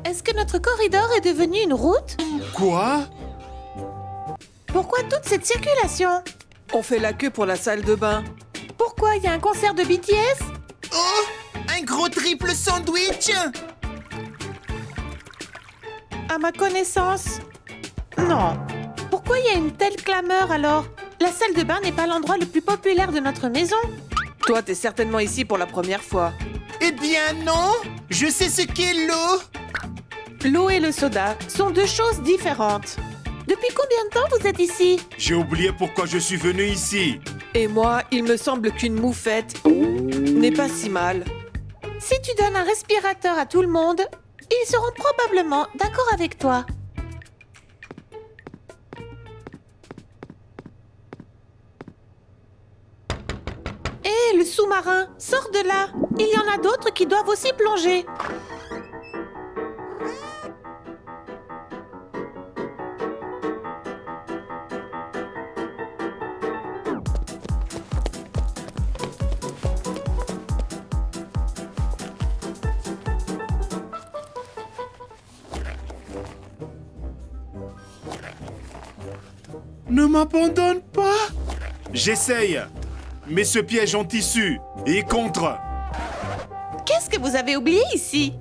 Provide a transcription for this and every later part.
Est-ce que notre corridor est devenu une route? Quoi? Pourquoi toute cette circulation? On fait la queue pour la salle de bain. Pourquoi il y a un concert de BTS? Oh, un gros triple sandwich. À ma connaissance, non. Pourquoi il y a une telle clameur alors? La salle de bain n'est pas l'endroit le plus populaire de notre maison. Toi, t'es certainement ici pour la première fois. Eh bien non, je sais ce qu'est l'eau. L'eau et le soda sont deux choses différentes. Depuis combien de temps vous êtes ici? J'ai oublié pourquoi je suis venu ici. Et moi, il me semble qu'une moufette n'est pas si mal. Si tu donnes un respirateur à tout le monde, ils seront probablement d'accord avec toi. Hé, le sous-marin, sors de là. Il y en a d'autres qui doivent aussi plonger. Ne m'abandonne pas. J'essaye. Mais ce piège en tissu est contre Qu'est-ce que vous avez oublié ici?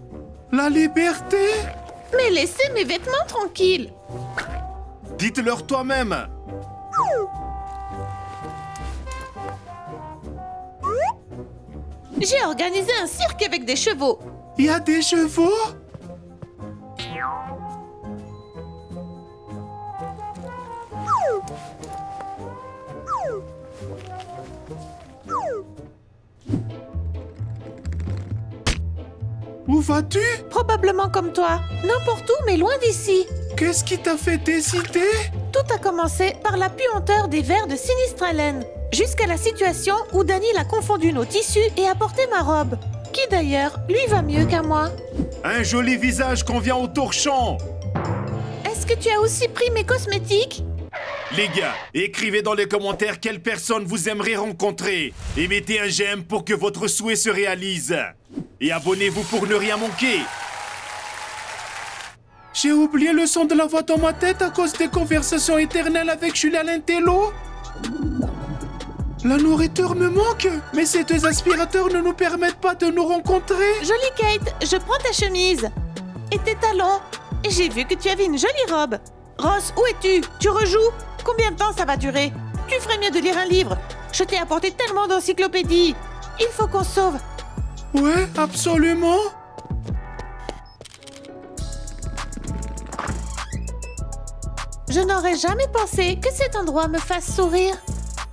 la liberté. Mais laissez mes vêtements tranquilles. Dites-leur toi-même. J'ai organisé un cirque avec des chevaux. Il y a des chevaux? Où vas-tu? Probablement comme toi. N'importe où, mais loin d'ici. Qu'est-ce qui t'a fait décider? Tout a commencé par la puanteur des vers de sinistre haleine, jusqu'à la situation où Danny a confondu nos tissus et a porté ma robe, qui d'ailleurs lui va mieux qu'à moi. Un joli visage convient au torchon. Est-ce que tu as aussi pris mes cosmétiques? Les gars, écrivez dans les commentaires quelle personne vous aimeriez rencontrer et mettez un j'aime pour que votre souhait se réalise. Et abonnez-vous pour ne rien manquer. J'ai oublié le son de la voix dans ma tête à cause des conversations éternelles avec Julia Lintello. La nourriture me manque, mais ces deux aspirateurs ne nous permettent pas de nous rencontrer. Jolie Kate, je prends ta chemise. Et tes talons. Et j'ai vu que tu avais une jolie robe. Ross, où es-tu? Tu rejoues? Combien de temps ça va durer? Tu ferais mieux de lire un livre. Je t'ai apporté tellement d'encyclopédies. Il faut qu'on se sauve. Ouais, absolument. Je n'aurais jamais pensé que cet endroit me fasse sourire.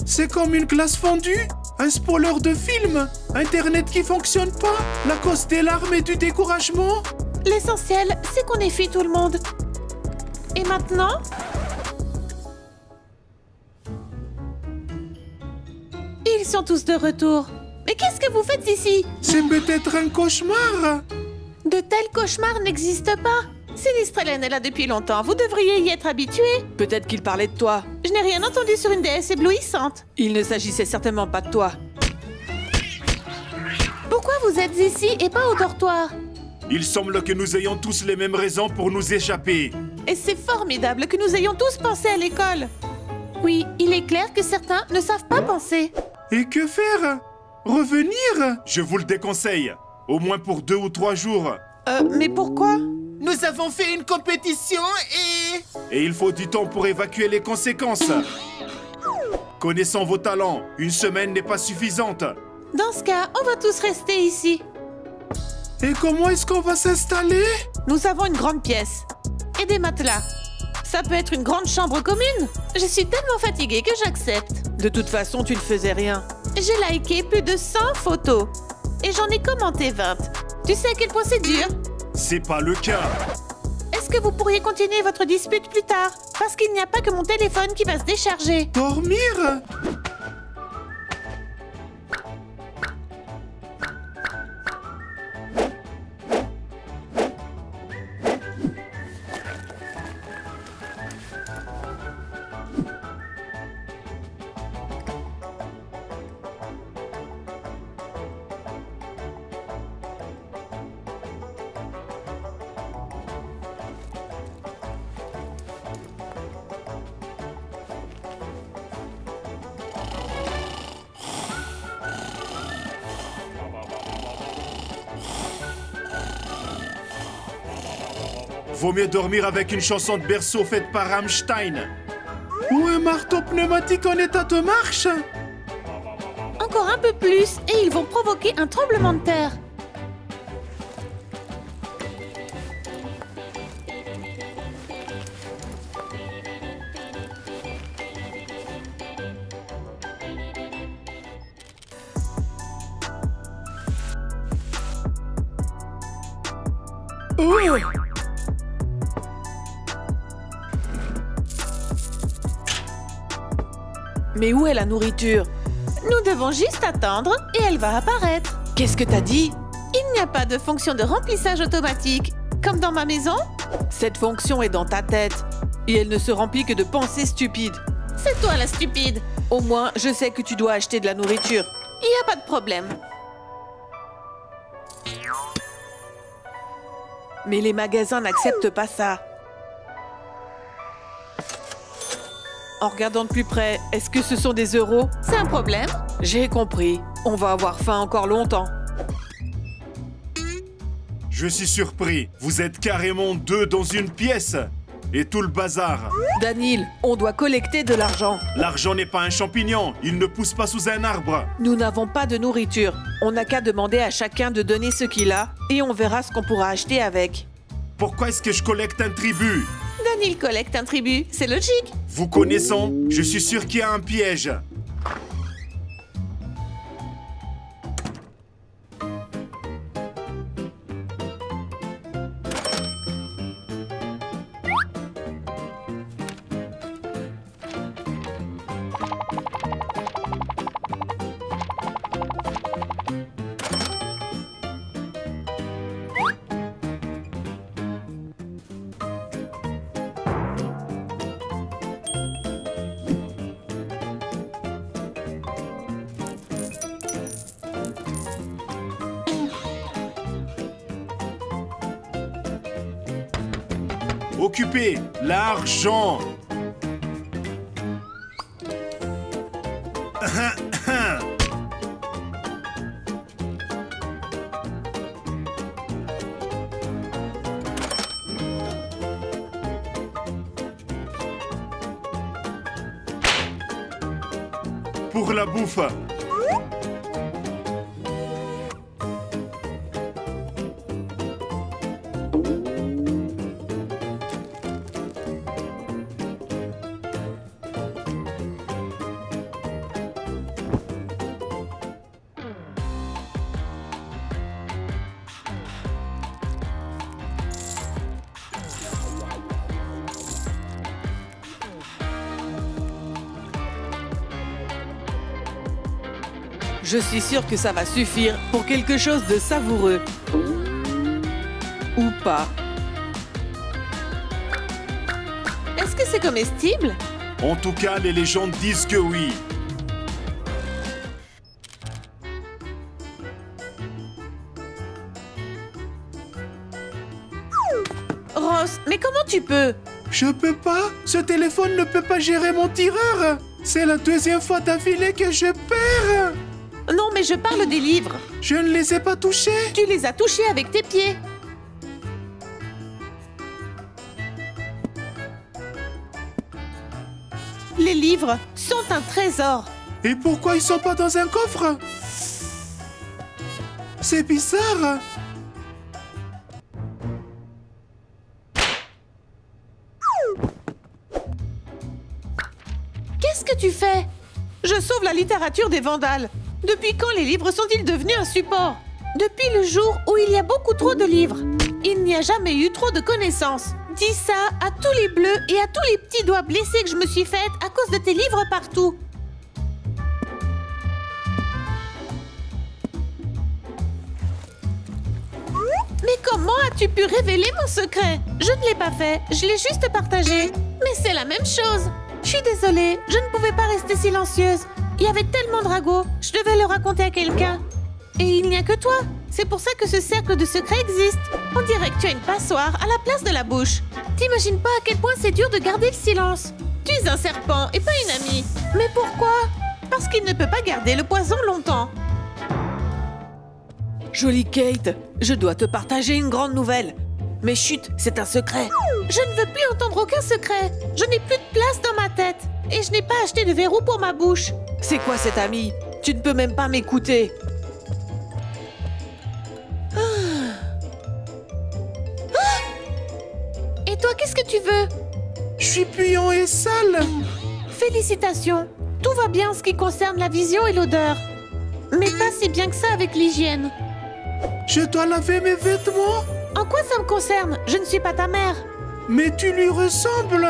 C'est comme une glace fondue, un spoiler de film, Internet qui fonctionne pas, la cause des larmes et du découragement. L'essentiel, c'est qu'on ait fui tout le monde. Et maintenant? Ils sont tous de retour. Mais qu'est-ce que vous faites ici? C'est peut-être un cauchemar. De tels cauchemars n'existent pas. Sinistre Hélène est là depuis longtemps. Vous devriez y être habitué. Peut-être qu'il parlait de toi. Je n'ai rien entendu sur une déesse éblouissante. Il ne s'agissait certainement pas de toi. Pourquoi vous êtes ici et pas au dortoir? Il semble que nous ayons tous les mêmes raisons pour nous échapper. Et c'est formidable que nous ayons tous pensé à l'école. Oui, il est clair que certains ne savent pas penser. Et que faire? Revenir? Je vous le déconseille. Au moins pour 2 ou 3 jours. Mais pourquoi? Nous avons fait une compétition et... Et il faut du temps pour évacuer les conséquences. Connaissant vos talents, une semaine n'est pas suffisante. Dans ce cas, on va tous rester ici. Et comment est-ce qu'on va s'installer? Nous avons une grande pièce. Et des matelas. Ça peut être une grande chambre commune. Je suis tellement fatiguée que j'accepte. De toute façon, tu ne faisais rien. J'ai liké plus de 100 photos. Et j'en ai commenté 20. Tu sais à quel point c'est dur? C'est pas le cas. Est-ce que vous pourriez continuer votre dispute plus tard? Parce qu'il n'y a pas que mon téléphone qui va se décharger. Dormir? Vaut mieux dormir avec une chanson de berceau faite par Rammstein. Ou un marteau pneumatique en état de marche. Encore un peu plus et ils vont provoquer un tremblement de terre. Oh! Mais où est la nourriture? Nous devons juste attendre et elle va apparaître. Qu'est-ce que t'as dit? Il n'y a pas de fonction de remplissage automatique, comme dans ma maison. Cette fonction est dans ta tête. Et elle ne se remplit que de pensées stupides. C'est toi la stupide. Au moins, je sais que tu dois acheter de la nourriture. Il n'y a pas de problème. Mais les magasins n'acceptent pas ça. En regardant de plus près, est-ce que ce sont des euros? C'est un problème? J'ai compris. On va avoir faim encore longtemps. Je suis surpris. Vous êtes carrément 2 dans une pièce. Et tout le bazar. Danil, on doit collecter de l'argent. L'argent n'est pas un champignon. Il ne pousse pas sous un arbre. Nous n'avons pas de nourriture. On n'a qu'à demander à chacun de donner ce qu'il a et on verra ce qu'on pourra acheter avec. Pourquoi est-ce que je collecte un tribut? Danil collecte un tribut, c'est logique. Vous connaissant, je suis sûr qu'il y a un piège. Occupez l'argent. Pour la bouffe. Je suis sûre que ça va suffire pour quelque chose de savoureux. Ou pas. Est-ce que c'est comestible? En tout cas, les légendes disent que oui. Ross, mais comment tu peux? Je peux pas. Ce téléphone ne peut pas gérer mon tireur. C'est la 2e fois d'affilée que je perds. Non, mais je parle des livres. Je ne les ai pas touchés. Tu les as touchés avec tes pieds. Les livres sont un trésor. Et pourquoi ils sont pas dans un coffre? C'est bizarre. Qu'est-ce que tu fais? Je sauve la littérature des vandales. Depuis quand les livres sont-ils devenus un support? Depuis le jour où il y a beaucoup trop de livres. Il n'y a jamais eu trop de connaissances. Dis ça à tous les bleus et à tous les petits doigts blessés que je me suis faite à cause de tes livres partout. Mais comment as-tu pu révéler mon secret? Je ne l'ai pas fait, je l'ai juste partagé. Mais c'est la même chose. Je suis désolée, je ne pouvais pas rester silencieuse. Il y avait tellement de ragots, je devais le raconter à quelqu'un. Et il n'y a que toi. C'est pour ça que ce cercle de secrets existe. On dirait que tu as une passoire à la place de la bouche. T'imagines pas à quel point c'est dur de garder le silence. Tu es un serpent et pas une amie. Mais pourquoi? Parce qu'il ne peut pas garder le poison longtemps. Jolie Kate, je dois te partager une grande nouvelle. Mais chut, c'est un secret. Je ne veux plus entendre aucun secret. Je n'ai plus de place dans ma tête. Et je n'ai pas acheté de verrou pour ma bouche. C'est quoi cette amie? Tu ne peux même pas m'écouter. Et toi, qu'est-ce que tu veux? Je suis puant et sale. Félicitations. Tout va bien en ce qui concerne la vision et l'odeur. Mais pas si bien que ça avec l'hygiène. Je dois laver mes vêtements. En quoi ça me concerne? Je ne suis pas ta mère. Mais tu lui ressembles.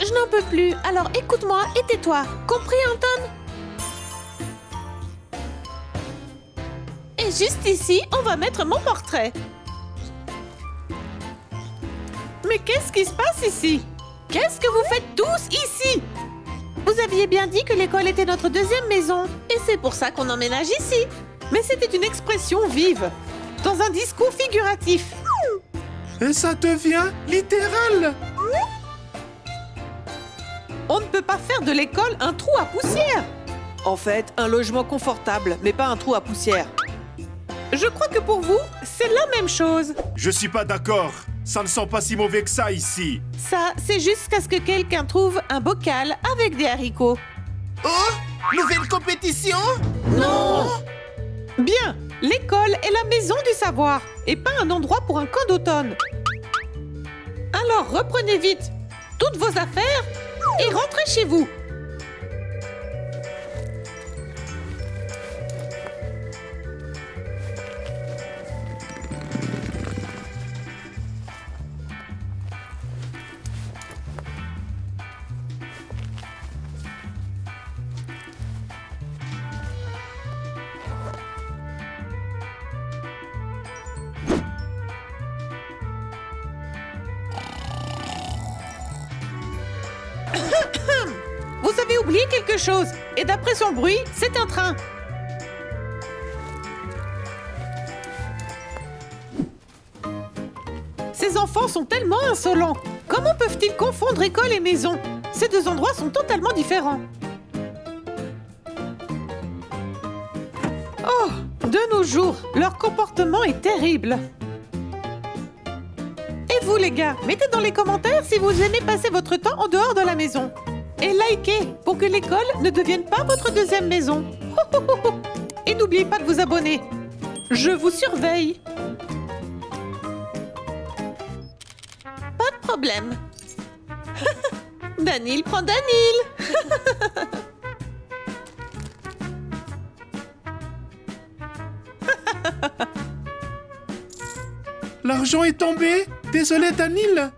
Je n'en peux plus. Alors écoute-moi et tais-toi. Compris, Anton? Et juste ici, on va mettre mon portrait. Mais qu'est-ce qui se passe ici? Qu'est-ce que vous faites tous ici? Vous aviez bien dit que l'école était notre deuxième maison. Et c'est pour ça qu'on emménage ici. Mais c'était une expression vive, dans un discours figuratif. Et ça devient littéral. On ne peut pas faire de l'école un trou à poussière. En fait, un logement confortable, mais pas un trou à poussière. Je crois que pour vous, c'est la même chose. Je suis pas d'accord. Ça ne sent pas si mauvais que ça ici. Ça, c'est jusqu'à ce que quelqu'un trouve un bocal avec des haricots. Oh, nouvelle compétition? Non! Bien, l'école est la maison du savoir, et pas un endroit pour un camp d'automne. Alors reprenez vite toutes vos affaires et rentrez chez vous. Vous avez oublié quelque chose, et d'après son bruit, c'est un train. Ces enfants sont tellement insolents. Comment peuvent-ils confondre école et maison? Ces deux endroits sont totalement différents. Oh, de nos jours, leur comportement est terrible. Et vous les gars, mettez dans les commentaires si vous aimez passer votre temps en dehors de la maison. Et likez pour que l'école ne devienne pas votre deuxième maison. Et n'oubliez pas de vous abonner. Je vous surveille. Pas de problème. Danil prend Danil. L'argent est tombé. Désolé, Danil.